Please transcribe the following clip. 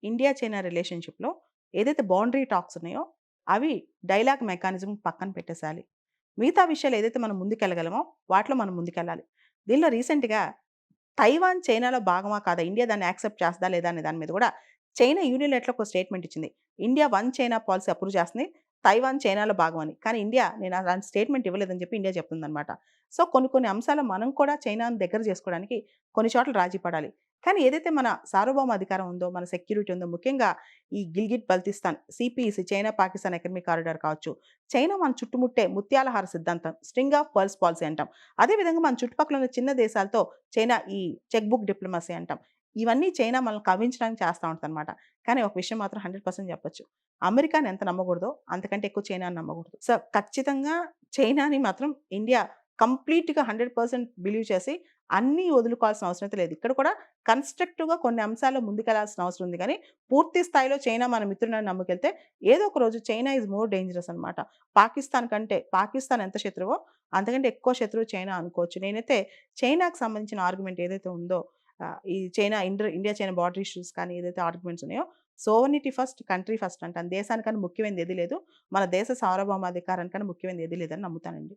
India, China రిలేషన్‌షిప్‌లో ఏదైతే boundary talks ఉన్నాయో, అవి డైలాగ్ మెకానిజం పక్కన పెట్టేసేయాలి. మిగతా విషయాలు ఏదైతే మనం ముందుకెళ్ళగలమో, వాటిలో మనం ముందుకెళ్ళాలి. దీనిలో రీసెంట్‌గా తైవాన్ చైనాలో భాగమా కాదా? ఇండియా దాన్ని యాక్సెప్ట్ చేస్తదా లేదా? అనే దాని మీద కూడా చైనా యూనిలేటరల్‌గా ఒక స్టేట్మెంట్ ఇచ్చింది. India one China policy approve చేస్తుంది. తైవాన్ చైనాలో భాగం అని. కానీ ఇండియా నేను అలాంటి స్టేట్మెంట్ ఇవ్వలేదని చెప్పి ఇండియా చెప్తుందనమాట. సో, కొన్ని కొన్ని అంశాల్లో మనం కూడా చైనాను దగ్గర చేసుకోవడానికి కొన్ని చోట్ల రాజీ పడాలి. కానీ ఏదైతే మన సార్వభౌమ అధికారం ఉందో, మన సెక్యూరిటీ ఉందో, ముఖ్యంగా ఈ Gilgit Baltistan, CPEC China Pakistan economic corridor కావచ్చు, చైనా మన చుట్టుముట్టే ముత్యాలహార సిద్ధాంతం, స్ట్రింగ్ ఆఫ్ పర్ల్స్ పాలిసీ అంటాం. అదే విధంగా మన చుట్టుపక్కల ఉన్న చిన్న దేశాలతో చైనా ఈ చెక్ బుక్ డిప్లొమసీ అంటాం. ఇవన్నీ చైనా మనల్ని కవ్వించడానికి చేస్తా ఉంటదనమాట. కానీ ఒక విషయం మాత్రం 100% చెప్పొచ్చు. అమెరికాని ఎంత నమ్మకూడదో అంతకంటే ఎక్కువ చైనాని నమ్మకూడదు. సో, ఖచ్చితంగా చైనాని మాత్రం ఇండియా కంప్లీట్‌గా 100% బిలీవ్ చేసి అన్నీ వదులుకోవాల్సిన అవసరం అయితే లేదు. ఇక్కడ కూడా కన్‌స్ట్రక్టివ్‌గా కొన్ని అంశాల్లో ముందుకెళ్లాల్సిన అవసరం ఉంది గానీ, పూర్తి స్థాయిలో చైనా మన మిత్రుడని నమ్ముకెళ్తే ఏదో ఒక రోజు చైనా ఈస్ మోర్ డేంజరస్ అనమాట. పాకిస్తాన్ ఎంత శత్రువో అంతకంటే ఎక్కువ శత్రువు చైనా అనుకోవచ్చు. నేనైతే చైనాకి సంబంధించిన ఆర్గ్యుమెంట్ ఏదైతే ఉందో ఈ ఇండియా చైనా బార్డర్ ఇష్యూస్ కానీ ఏదైతే ఆర్గ్యుమెంట్స్ ఉన్నాయో సోవెర్నిటీ ఫస్ట్, కంట్రీ ఫస్ట్ అంటాను. దేశానికన్నా ముఖ్యమైనది ఏది లేదు. మన దేశ సార్వభౌమాధికారానికన్నా ముఖ్యమైనది ఏది లేదని నమ్ముతానండి.